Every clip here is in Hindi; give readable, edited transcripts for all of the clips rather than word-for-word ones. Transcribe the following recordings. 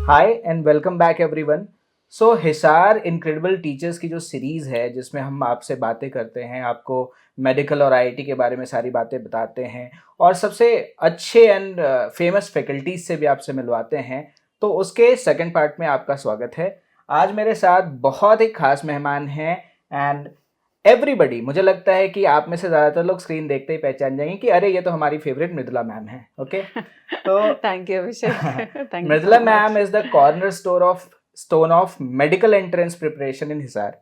Hi and welcome back everyone. So Hisar incredible teachers की जो सीरीज़ है जिसमें हम आपसे बातें करते हैं, आपको मेडिकल और आईआईटी के बारे में सारी बातें बताते हैं और सबसे अच्छे एंड फेमस फैकल्टीज से भी आपसे मिलवाते हैं, तो उसके सेकंड पार्ट में आपका स्वागत है। आज मेरे साथ बहुत ही खास मेहमान हैं एंड एवरीबडी, मुझे लगता है कि आप में से ज़्यादातर लोग स्क्रीन देखते ही पहचान जाएंगे कि अरे ये तो हमारी फेवरेट मृदुला मैम है। ओके, तो thank you Abhishek. Thank you Mridula so ma'am much. Is the cornerstone of medical entrance preparation in Hisar.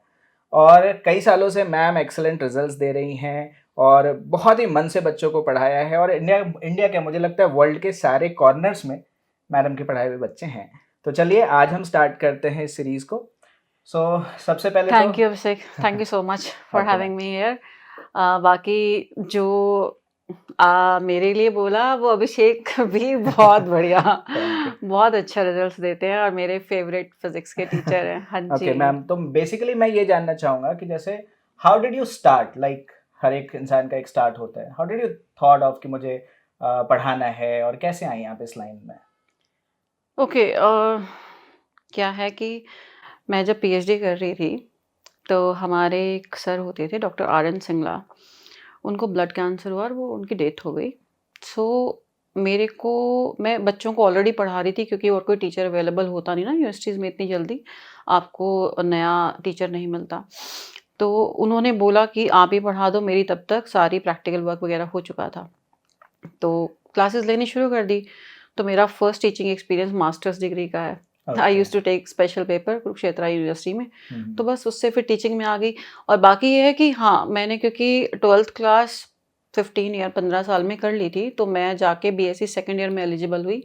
और कई सालों से मैम एक्सेलेंट रिजल्ट्स दे रही हैं और बहुत ही मन से बच्चों को पढ़ाया है, और इंडिया इंडिया के, मुझे लगता है वर्ल्ड के सारे कॉर्नर्स में मैडम के पढ़ाए हुए बच्चे हैं। तो चलिए आज हम स्टार्ट करते हैं इस सीरीज को। सो सबसे पहले तो thank you Abhishek, thank you so much for okay ma'am. Having me here. बाकी जो मेरे लिए बोला वो अभिषेक भी बहुत बढ़िया, थैंक यू। बहुत अच्छा रिजल्ट्स देते हैं और मेरे फेवरेट फिजिक्स के टीचर हैं। हाँ ओके जी। मैम, तो बेसिकली मैं ये जानना चाहूँगा कि जैसे how did you start, like हर एक इंसान का एक स्टार्ट होता है, how did you thought of कि मुझे पढ़ाना है और कैसे आई आप इस लाइन में? ओके, क्या है कि मैं जब पीएचडी कर रही थी तो हमारे एक सर होते थे डॉक्टर आर एन सिंगला। उनको ब्लड कैंसर हुआ और वो उनकी डेथ हो गई। सो मेरे को मैं बच्चों को ऑलरेडी पढ़ा रही थी क्योंकि और कोई टीचर अवेलेबल होता नहीं ना यूनिवर्सिटीज़ में इतनी जल्दी, आपको नया टीचर नहीं मिलता। तो उन्होंने बोला कि आप ही पढ़ा दो, मेरी तब तक सारी प्रैक्टिकल वर्क वगैरह हो चुका था। तो क्लासेस लेनी शुरू कर दी। तो मेरा first teaching experience masters degree का है। I okay. Use to take special paper Kurukshetra university में। तो बस उससे फिर टीचिंग में आ गई। और बाकी ये है कि हाँ, मैंने क्योंकि 12th क्लास 15 या 15 साल में कर ली थी, तो मैं जाके बीएससी सेकंड ईयर में एलिजिबल हुई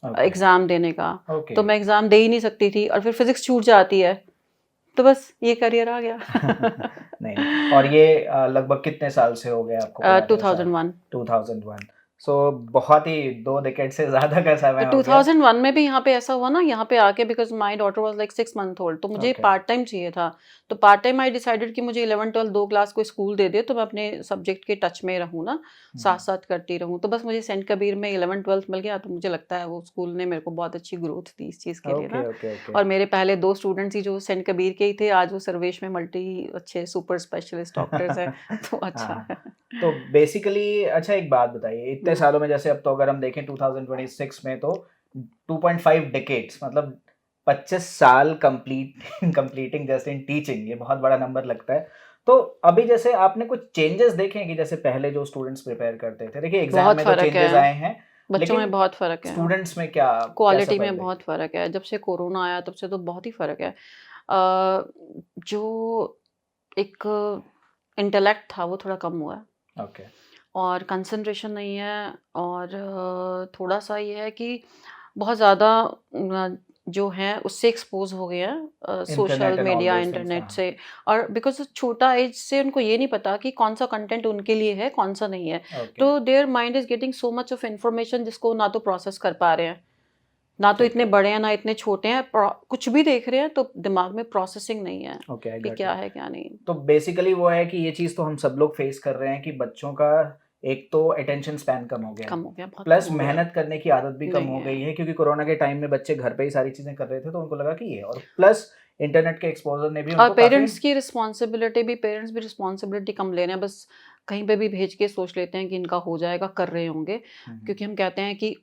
ओके। एग्ज़ाम देने का। ओके। तो मैं एग्ज़ाम दे ही नहीं सकती थी और फिर फिज़िक्स छूट जाती है, तो बस ये करियर आ गया। नहीं नहीं, और ये लगभग कितने साल से हो गए आपको पढ़ाते हुए साथ? 2001। 2001। सो बहुत ही 2 डिकेड से ज़्यादा का समय तो हो गया। 2001 में भी यहाँ पे ऐसा हुआ ना, यहाँ पे आके because my daughter was like 6 month old, तो मुझे ओके। पार्ट टाइम चाहिए था। तो पार्ट टाइम आई डिसाइडेड कि मुझे 11-12 2 क्लास कोई स्कूल दे दे तो मैं अपने सब्जेक्ट के टच में रहूँ ना, साथ-साथ करती रहूँ। तो बस मुझे सेंट कबीर में 11-12 मिल गया, तो मुझे लगता है वो स्कूल ने मेरे को बहुत अच्छी ग्रोथ दी इस चीज़ के लिए ओके। ना। ओके। ओके। और मेरे पहले 2 स्टूडेंट्स ही जो सेंट कबीर के ही थे, आज वो सर्वेश में मल्टी अच्छे सुपर स्पेशलिस्ट डॉक्टर्स हैं। तो अच्छा हाँ, है। तो बेसिकली अच्छा एक बात बताइए, इतने हुँ। सालों में जैसे अब तो अगर हम देखें 2026 में तो 2.5 डिकेड्स, मतलब 25 साल complete completing just in teaching, ये बहुत बड़ा नंबर लगता है। तो अभी जैसे आपने कुछ चेंजेस देखे हैं कि जैसे पहले जो स्टूडेंट्स प्रिपेयर करते थे, देखिए एग्जाम बहुत में तो फ़र्क चेंजेस है, आए हैं, बच्चों में लेकिन बहुत फ़र्क है। स्टूडेंट्स में क्या कैसा क्वालिटी फर्क में बहुत देखते फ़र्क है। जब से कोरोना आया तब से तो बहुत ही फ़र्क है। जो एक इंटेलेक्ट था वो थोड़ा कम हुआ है हैं? ओके। और कंसंट्रेशन नहीं है। और थोड़ा-सा ये है कि बहुत ज़्यादा जो हैं उससे एक्सपोज़ हो गए हैं, internet social and all media, those things, internet हाँ। से। और बिकॉज़ छोटा एज से उनको ये नहीं पता कि कौन-सा कंटेंट उनके लिए है, कौन-सा नहीं है। ओके। तो their mind is getting so much of information जिसको ना तो प्रोसेस कर पा रहे हैं, ना तो ठीक इतने है। बड़े हैं, ना इतने छोटे हैं। कुछ भी देख रहे हैं तो दिमाग में प्रोसेसिंग नहीं है ओके, आई कि गॉट क्या इट। है, क्या नहीं। तो बेसिकली वो है कि ये चीज़ तो हम सब लोग फेस कर रहे हैं कि बच्चों का एक तो अटेंशन स्पैन कम हो गया है, कम हो गया, बहुत कम प्लस हो गया। मेहनत करने की आदत भी कम नहीं हो है। गई है, क्योंकि कोरोना के टाइम में बच्चे घर पे ही सारी चीज़ें कर रहे थे, तो उनको लगा कि ये, और प्लस इंटरनेट के एक्सपोज़र ने भी और उनको काफ़ी। पेरेंट्स भी रिस्पॉन्सिबिलिटी कम ले रहे हैं। बस कहीं पे भी भेज के सोच लेते हैं कि इनका हो जाएगा, कर रहे होंगे। हुँ, हुँ। क्योंकि हम कहते हैं कि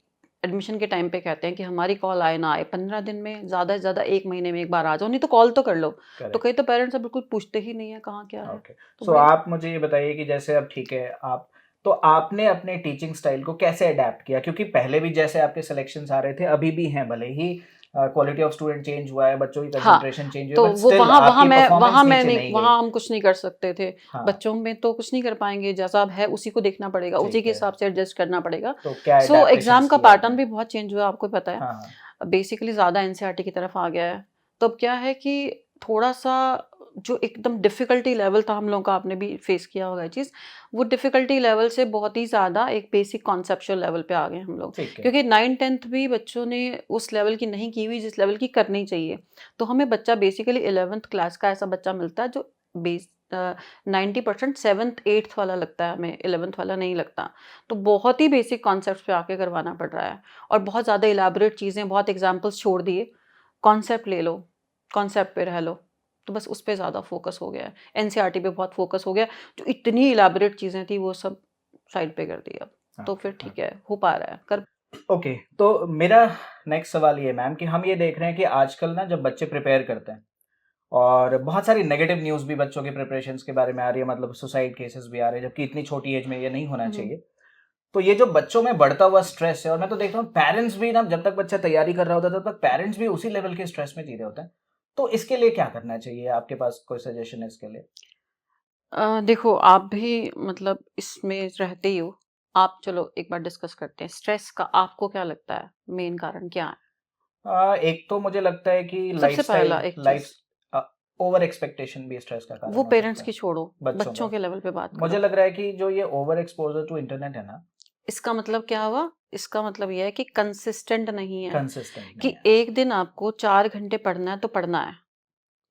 एडमिशन के टाइम पे कहते हैं कि हमारी कॉल आए ना आए, 15 दिन में ज़्यादा से ज़्यादा 1 महीने में 1 बार आ जाओ, नहीं तो कॉल तो कर लो। तो कई करेक्ट। तो पेरेंट्स अब बिल्कुल पूछते ही नहीं है कहाँ क्या है। ओके। तो सो बड़ी आप मुझे ये बताइए कि जैसे अब ठीक है, आप तो आपने अपने टीचिंग स्टाइल को कैसे अडैप्ट किया? क्योंकि पहले भी जैसे आपके सिलेक्शंस आ रहे थे, अभी भी हैं, भले ही क्वालिटी ऑफ स्टूडेंट चेंज हुआ है, बच्चों की हाँ, कंसंट्रेशन चेंज हुई है, तो बट वो स्टिल वहाँ वहाँ आपकी मैं वहाँ परफॉर्मेंस मैं नीचे नहीं, नहीं गई। वहाँ हम कुछ नहीं कर सकते थे। हाँ, बच्चों में तो कुछ नहीं कर पाएँगे, जैसा अब है उसी को देखना पड़ेगा, उसी ठीक के है। हिसाब से एडजस्ट करना पड़ेगा। तो क्या सो एडेप्टेशंस एग्ज़ाम का किए पैटर्न आपने? भी बहुत चेंज हुआ है, आपको पता है। हाँ, हाँ। बेसिकली ज़्यादा एनसीईआरटी की तरफ आ गया है। तो अब क्या है कि थोड़ा-सा जो एकदम डिफ़िकल्टी लेवल था हम लोगों का, आपने भी फेस किया होगा ये चीज़, वो डिफ़िकल्टी लेवल से बहुत ही ज़्यादा एक बेसिक कॉन्सेप्चुअल लेवल पे आ गए हम लोग। ठीक है। क्योंकि 9th-10th भी बच्चों ने उस लेवल की नहीं की हुई जिस लेवल की करनी चाहिए। तो हमें बच्चा बेसिकली 11th क्लास का ऐसा बच्चा मिलता है जो बेस 90% 7th-8th वाला लगता है हमें, 11th वाला नहीं लगता। तो बहुत ही बेसिक कॉन्सेप्ट्स पे आके करवाना पड़ रहा है। और बहुत ज़्यादा इलैबोरेट चीज़ें, बहुत एग्ज़ाम्पल्स छोड़ दिए। कॉन्सेप्ट ले लो, कॉन्सेप्ट पे रह लो, तो बस उस पे ज़्यादा फोकस हो गया है। एनसीईआरटी पे बहुत फोकस हो गया, जो इतनी इलैबोरेट चीज़ें थी वो सब साइड पे कर दी अब। तो ओके फिर ठीक है, हो पा रहा है, कर ओके। तो मेरा नेक्स्ट सवाल ये मैम कि हम ये देख रहे हैं कि आजकल ना जब बच्चे प्रिपेयर करते हैं और बहुत सारी नेगेटिव न्यूज़ भी बच्चों के प्रिपरेशंस के बारे में आ रही है, मतलब सुसाइड केसेस भी आ रहे हैं, जबकि इतनी छोटी एज में ये नहीं होना हुँ, चाहिए। तो ये जो बच्चों में बढ़ता हुआ स्ट्रेस है, और मैं तो देखता हूँ पेरेंट्स भी ना, जब तक बच्चा तैयारी कर रहा होता है तब तक पेरेंट्स भी उसी लेवल के स्ट्रेस में जी रहे होते हैं। तो इसके लिए क्या करना चाहिए? आपके पास कोई सजेशन है इसके लिए? देखो आप भी मतलब इसमें रहते ही हो। आप चलो एक बार डिस्कस करते हैं, स्ट्रेस का आपको क्या लगता है, मेन कारण क्या है? एक तो मुझे लगता है कि सबसे पहला लाइफस्टाइल एक चीज़, लाइफ ओवर एक्सपेक्टेशन भी स्ट्रेस का कारण वो हो पेरेंट्स सकता की है छोड़ो, बच्चों बच्चों का। के लेवल पे बात मुझे करो। लग रहा है कि जो ये ओवर एक्सपोजर टू इंटरनेट है ना, इसका मतलब क्या हुआ? इसका मतलब ये है कि कंसिस्टेंट नहीं है, कंसिस्टेंट नहीं कि है। एक दिन आपको 4 घंटे पढ़ना है तो पढ़ना है,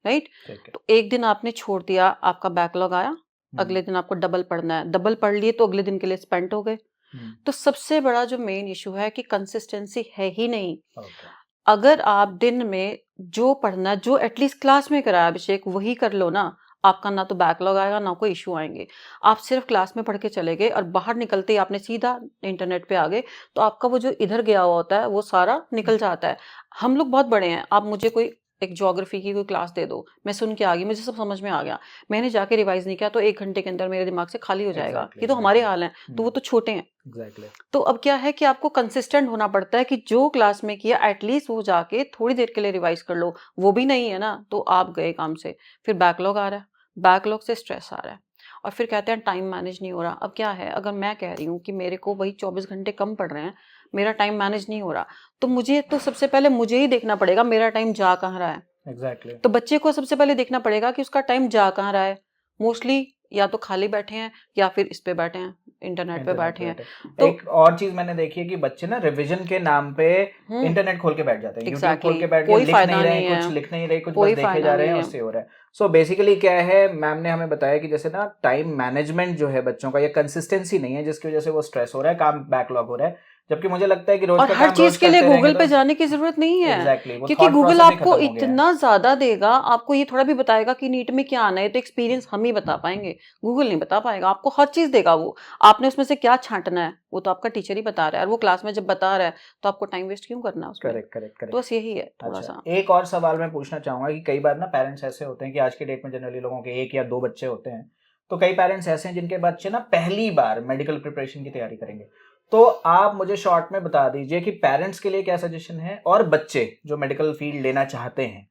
राइट? ठीक है। तो एक दिन आपने छोड़ दिया, आपका बैकलॉग आया, हम्म। अगले दिन आपको डबल पढ़ना है, डबल पढ़ लिए तो अगले दिन के लिए स्पेंट हो गए। हम्म। तो सबसे बड़ा जो मेन इश्यू है कि कंसिस्टेंसी है ही नहीं। ओके। अगर आप दिन में जो पढ़ना, जो एटलीस्ट क्लास में कराया अभिषेक, वही कर लो ना, आपका ना तो बैकलॉग आएगा, ना कोई इश्यू आएँगे। आप सिर्फ क्लास में पढ़ के चले गए और बाहर निकलते ही आपने सीधा इंटरनेट पे आ गए, तो आपका वो जो इधर गया हुआ होता है, वो सारा निकल जाता है। हम लोग बहुत बड़े हैं, आप मुझे कोई एक ज्योग्राफी की कोई क्लास दे दो, मैं सुन के आ गई, मुझे सब समझ में आ गया। मैंने जाके रिवाइज़ नहीं किया, तो 1 घंटे के अंदर मेरे दिमाग से खाली हो जाएगा। एग्जैक्टली ये तो हमारे एग्जैक्टली। हाल हैं, तो वो तो छोटे हैं। एग्जैक्टली। तो अब क्या है कि आपको कंसिस्टेंट होना पड़ता है कि जो क्लास में किया एटलीस्ट वो जाके थोड़ी देर के लिए रिवाइज कर लो। वो भी नहीं है ना, तो आप गए काम से। फिर बैकलॉग आ रहा है, बैकलॉग से स्ट्रेस आ रहा है, और फिर कहते हैं टाइम मैनेज नहीं हो रहा। अब क्या है, अगर मैं कह रही हूँ कि मेरे को वही 24 घंटे कम पड़ रहे हैं, मेरा टाइम मैनेज नहीं हो रहा, तो मुझे तो सबसे पहले मुझे ही देखना पड़ेगा मेरा टाइम जा कहाँ रहा है। एग्जैक्टली। तो बच्चे को सबसे पहले देखना पड़ेगा कि उसका टाइम जा कहाँ रहा है। मोस्टली या तो खाली बैठे हैं या फिर इस पे बैठे हैं, इंटरनेट पे इंटरनेट पे बैठे हैं। बैठे। तो एक और चीज मैंने देखी है कि बच्चे ना रिवीजन के नाम पे हुँ, इंटरनेट खोल के बैठ जाते हैं, यूट्यूब खोल एग्ज़ैक्टली, के बैठ गए, कोई लिख नहीं फ़ायदा रहे, नहीं कुछ है, लिख नहीं रहे, कुछ बस कोई देखे फ़ायदा जा रहे नहीं हैं, है। उससे हो रहा है। सो बेसिकली क्या है, मैम ने हमें बताया कि जैसे ना टाइम मैनेजमेंट जो है बच्चों का, ये कंसिस्टेंसी नहीं है, जिसकी वजह से वो स्ट्रेस हो रहा है, काम बैकलॉग हो रहा है। जबकि मुझे लगता है कि रोज और का हर काम रोज चीज़ के लिए करते रहेंगे गूगल तो पे जाने की ज़रूरत नहीं है, एग्जैक्टली वो क्योंकि थॉट गूगल प्रोसेस ही आपको खत्म हो गया है। इतना ज़्यादा देगा, आपको ये थोड़ा भी बताएगा कि नीट में क्या आना है, तो एक्सपीरियंस हम ही बता पाएँगे, गूगल नहीं बता पाएगा। आपको हर चीज़ देगा वो, आपने उसमें से क्या छाँटना है, वो तो आपका टीचर ही बता रहा है, और वो क्लास में जब बता रहा है, तो आपको टाइम वेस्ट क्यों करना है उसमें? करेक्ट करेक्ट तो करेक्ट। बस यही है अच्छा, थोड़ा-सा। एक और सवाल मैं पूछना चाहूँगा कि कई बार ना पेरेंट्स ऐसे होते हैं कि आज के डेट में जनरली लोगों के 1 या 2 बच्चे होते हैं। तो कई पेरेंट्स ऐसे हैं जिनके बच्चे ना पहली बार मेडिकल प्रिपरेशन की तैयारी करेंगे। तो आप मुझे शॉर्ट में बता दीजिए कि पेरेंट्स के लिए क्या सजेशन है, और बच्चे जो मेडिकल फील्ड लेना चाहते हैं?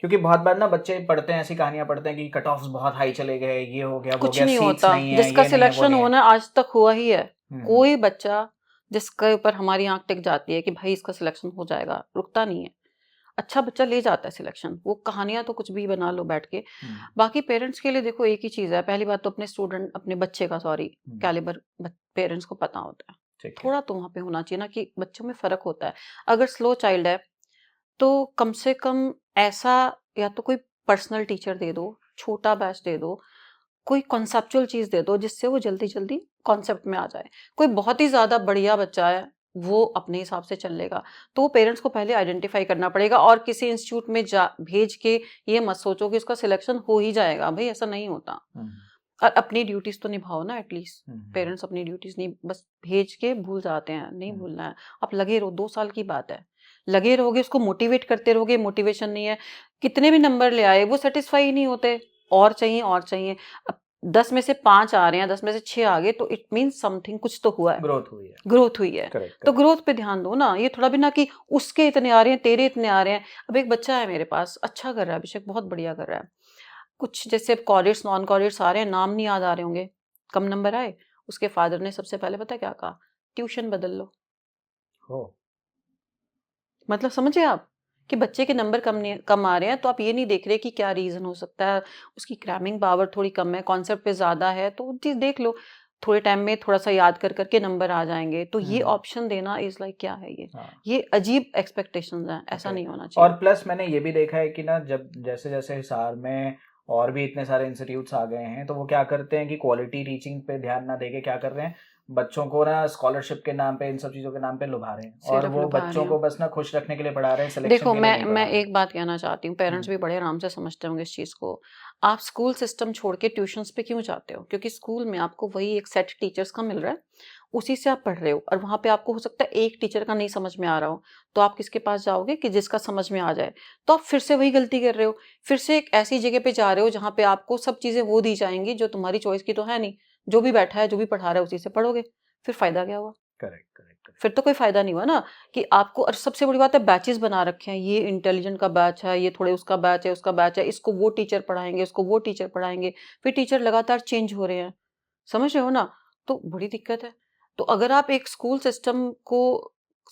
क्योंकि बहुत बार ना बच्चे पढ़ते हैं, ऐसी कहानियाँ पढ़ते हैं कि कट ऑफ्स बहुत हाई चले गए, ये हो गया, वो हो कुछ गया, नहीं सीट्स होता, नहीं है, जिसका ये नहीं है, वो सिलेक्शन नहीं है। होना आज तक हुआ ही है। हुँ, कोई बच्चा जिसके ऊपर हमारी आँख टिक जाती है कि भाई इसका सिलेक्शन हो जाएगा, रुकता नहीं है। अच्छा बच्चा ले जाता है सिलेक्शन, वो कहानियाँ तो कुछ भी बना लो बैठ के। हुँ, बाकी पेरेंट्स के लिए देखो एक ही चीज़ है, पहली बात तो अपने बच्चे का सॉरी हुँ, कैलिबर पेरेंट्स को पता होता है। ठीक है। थोड़ा तो वहाँ पे होना चाहिए ना कि बच्चों में फ़र्क होता है। अगर स्लो चाइल्ड है, तो कम से कम ऐसा या तो कोई पर्सनल टीचर दे दो, छोटा बैच दे दो, कोई कॉन्सेप्चुअल चीज़ दे दो जिससे वो जल्दी-जल्दी कॉन्सेप्ट में आ जाए। कोई बहुत ही ज़्यादा बढ़िया बच्चा है, वो अपने हिसाब से चल लेगा। तो पेरेंट्स को पहले आइडेंटिफ़ाई करना पड़ेगा, और किसी इंस्टीट्यूट में जा भेज के ये मत सोचो कि उसका सिलेक्शन हो ही जाएगा, भई ऐसा नहीं होता। हुँ, और अपनी ड्यूटीज़ तो निभाओ ना एटलीस्ट। हुँ, हुँ, पेरेंट्स अपनी ड्यूटीज़ नहीं, बस भेज के भूल जाते हैं, नहीं हुँ, भूलना है। आप लगे रहो, 2 साल की बात है। लगे रहोगे, उसको मोटिवेट करते रहोगे, मोटिवेशन नहीं है, कितने भी नंबर ले आए, वो सैटिस्फाई ही नहीं होते, और चाहिए और चाहिए। अब 10 में से 5 आ रहे हैं, 10 में से 6 आ गए, तो इट मीन्स समथिंग, कुछ तो हुआ है, ग्रोथ हुई है। ग्रोथ हुई है। करेक्ट, तो करेक्ट। ग्रोथ पे ध्यान दो ना, ये थोड़ा भी ना कि उसके इतने आ रहे हैं, तेरे इतने आ रहे हैं। अब एक बच्चा है मेरे पास, अच्छा कर रहा है अभिषेक, बहुत बढ़िया कर रहा है। कुछ जैसे कॉलेज नॉन कॉलेज आ रहे हैं, नाम नहीं याद आ रहे होंगे, कम नंबर आए, उसके फादर ने सबसे पहले पता है क्या कहा? ट्यूशन बदल लो। ओह! मतलब समझे आप? कि बच्चे के नंबर कम आ रहे हैं, तो आप ये नहीं देख रहे कि क्या रीज़न हो सकता है, उसकी क्रैमिंग पावर थोड़ी कम है, कॉन्सेप्ट पे ज़्यादा है, तो वो चीज़ देख लो। थोड़े टाइम में थोड़ा-सा याद कर के नंबर आ जाएँगे, तो ये हुँ, ऑप्शन देना इज़ लाइक क्या है ये? हाँ, ये अजीब एक्सपेक्टेशंस हैं, ऐसा ओके। नहीं होना और चाहिए। प्लस मैंने ये भी देखा है कि ना जब जैसे-जैसे हिसार में और भी इतने सारे इंस्टीट्यूट्स आ गए हैं, तो वो क्या करते हैं कि क्वालिटी टीचिंग पे ध्यान ना देके क्या कर रहे हैं, बच्चों को ना स्कॉलरशिप के नाम पे, इन सब चीज़ों के नाम पे लुभा रहे हैं और सिर्फ वो लुभा बच्चों रहे को हैं। बस ना खुश रखने के लिए पढ़ा रहे हैं, सिलेक्शन देखो के लिए मैं नहीं पढ़ा मैं रहे हैं। एक बात कहना चाहती हूँ, पेरेंट्स भी बड़े आराम से समझते होंगे इस चीज़ को। आप स्कूल सिस्टम छोड़ के ट्यूशन्स पे क्यों जाते हो? क्योंकि स्कूल में आपको वही एक सेट टीचर्स का मिल रहा है, उसी से आप पढ़ रहे हो और वहाँ पे आपको हो सकता है एक टीचर का नहीं समझ में आ रहा हो, तो आप किसके पास जाओगे कि जिसका समझ में आ जाए। तो आप फिर से वही गलती कर रहे हो, फिर से एक ऐसी जगह पे जा रहे हो जहाँ पे आपको सब चीज़ें वो दी जाएँगी जो तुम्हारी चॉइस की तो है नहीं। जो भी बैठा है, जो भी पढ़ा रहा है उसी से पढ़ोगे, फिर फ़ायदा क्या हुआ? Correct, correct, correct. फिर तो कोई फ़ायदा नहीं हुआ ना कि आपको। और सबसे बड़ी बात है बैचेज़ बना रखे हैं, ये इंटेलिजेंट का बैच है, ये थोड़े उसका बैच है, उसका बैच है, इसको वो टीचर पढ़ाएँगे, इसको वो टीचर पढ़ाएँगे, फिर टीचर लगातार चेंज हो रहे हैं, समझ रहे हो ना? तो बड़ी दिक्कत है। तो अगर आप एक स्कूल सिस्टम को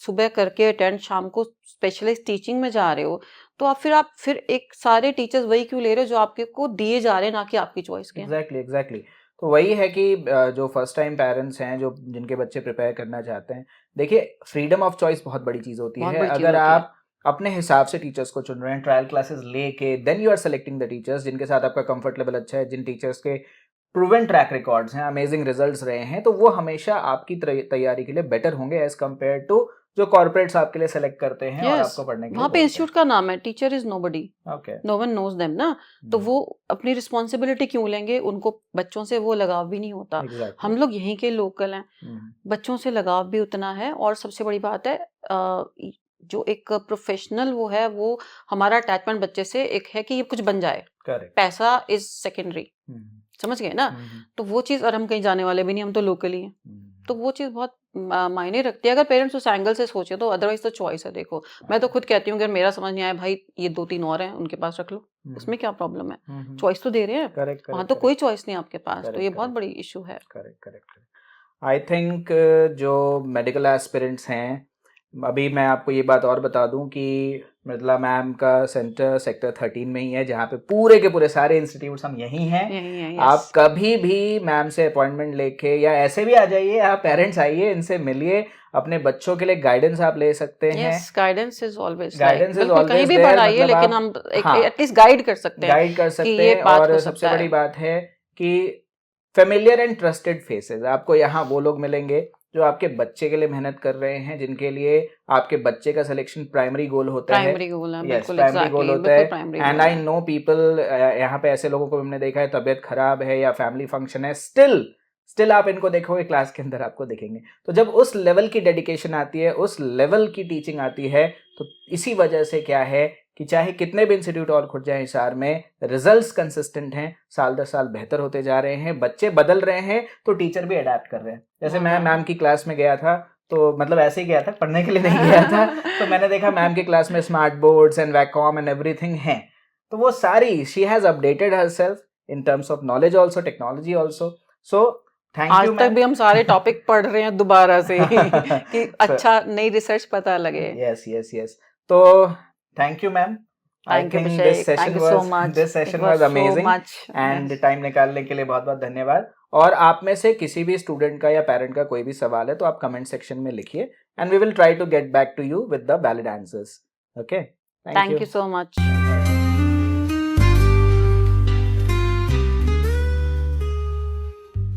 सुबह करके अटेंड शाम को स्पेशलाइज़्ड टीचिंग में जा रहे हो, तो आप फिर एक सारे टीचर्स वही क्यों ले रहे हो जो आपके को दिए जा रहे हैं, ना कि आपकी चॉइस के हैं। Exactly, exactly. तो वही है कि जो फर्स्ट टाइम पेरेंट्स हैं, जो जिनके बच्चे प्रिपेयर करना चाहते हैं, देखिए फ्रीडम ऑफ चॉइस बहुत बड़ी चीज़ होती बहुत है। बड़ी चीज़ अगर होती है। आप अपने हिसाब से टीचर्स को चुन रहे हैं, ट्रायल क्लासेस लेके, then you are selecting the teachers जिनके साथ आपका कंफर्ट लेवल अच्छा है, जिन टीचर्स के प्रूवन ट्रैक रिकॉर्ड्स हैं, अमेजिंग रिजल्ट्स रहे हैं, तो वो हमेशा आपकी तैयारी के लिए बेटर होंगे एज कम्पेयर टू जो कॉर्पोरेट्स आपके लिए सेलेक्ट करते हैं और यस, आपको पढ़ने के लिए वहाँ पे बोलते हैं। इंस्टीट्यूट का नाम है, teacher is nobody, okay. No one knows them ना। तो वो अपनी रिस्पॉन्सिबिलिटी क्यों लेंगे? उनको बच्चों से वो लगाव भी नहीं होता। एग्जैक्टली। हम लोग यहीं के लोकल हैं, बच्चों से लगाव भी उतना है। और सबसे बड़ी बात है जो एक प्रोफेशनल वो है, वो हमारा अटैचमेंट बच्चे से एक है कि ये कुछ बन जाए, करेक्ट। पैसा इज़ सेकेंडरी, समझ गए ना? तो वो चीज़, और हम कहीं जाने वाले भी नहीं, हम तो लोकल ही हैं। तो वो चीज़ बहुत मायने रखती है अगर पेरेंट्स उस एंगल से सोचे तो। अदरवाइज तो चॉइस है। देखो मैं तो खुद कहती हूँ अगर मेरा समझ नहीं आया भाई, ये 2-3 और हैं, उनके पास रख लो, उसमें क्या प्रॉब्लम है? चॉइस तो दे रहे हैं, करेक्ट, वहाँ करेक्ट, तो कोई करेक्ट, चॉइस नहीं आपके पास, तो करेक्ट, ये बहुत करेक्ट, बड़ी इशू है। Correct, correct. आई थिंक जो मेडिकल एस्पिरेंट्स हैं, अभी मैं आपको ये बात और बता दूं कि मृदुला मैम का सेंटर सेक्टर 13 में ही है, जहाँ पे पूरे के पूरे सारे इंस्टीट्यूट्स हम यहीं हैं। यही है, आप यस। कभी भी मैम से अपॉइंटमेंट लेके या ऐसे भी आ जाइए, आप पेरेंट्स आइए, इनसे मिलिए, अपने बच्चों के लिए गाइडेंस आप ले सकते हैं। Yes, guidance is always guidance is बिल्कुल कहीं ऑलवेज भी देयर, पढ़ाइए, मतलब लेकिन आप, हम एक हाँ, एटलीस्ट गाइड कर सकते हैं गाइड कर कि सकते ये हैं। पाथ हो और सबसे सकता बड़ी है। बात है कि फेमिलियर एंड ट्रस्टेड फेसेस, आपको यहाँ वो लोग मिलेंगे जो आपके बच्चे के लिए मेहनत कर रहे हैं, जिनके लिए आपके बच्चे का सिलेक्शन प्राइमरी गोल होता है। प्राइमरी गोल है, यस, बिल्कुल प्राइमरी गोल एग्जैक्टली, होता बिल्कुल है। प्राइमरी एंड गोल आई है। नो पीपल, यहाँ पे ऐसे लोगों को हमने देखा है, तबीयत खराब है या फैमिली फंक्शन है, स्टिल स्टिल आप इनको देखोगे क्लास के अंदर आपको दिखेंगे। तो जब उस लेवल की डेडिकेशन आती है, उस लेवल की टीचिंग आती है, तो इसी वजह से क्या है कि चाहे कितने भी इंस्टीट्यूट और खुल जाए हिसार में, रिजल्ट्स कंसिस्टेंट हैं, साल दर साल बेहतर होते जा रहे हैं, बच्चे बदल रहे हैं, तो टीचर भी अडेप्ट कर रहे हैं। जैसे मैं मैम की क्लास में गया था, तो मतलब ऐसे ही गया था, पढ़ने के लिए नहीं गया था। तो मैंने देखा मैम की क्लास में smart boards and Wacom and everything है। तो वो सारी, she has updated herself in terms of knowledge also, technology also. So thank आज यू तक मैम। भी हम सारे टॉपिक पढ़ रहे हैं दोबारा से कि अच्छा नई रिसर्च पता लगे। Yes, yes, yes. तो thank you ma'am. I thank you think Abhishek, thank you so much, this it session was was so amazing much. And time निकालने के लिए बहुत बहुत धन्यवाद। और आप में से किसी भी स्टूडेंट का या पेरेंट का कोई भी सवाल है तो आप कमेंट सेक्शन में लिखिए and we will try to get back to you with the valid answers. Okay, thank thank you. You so much.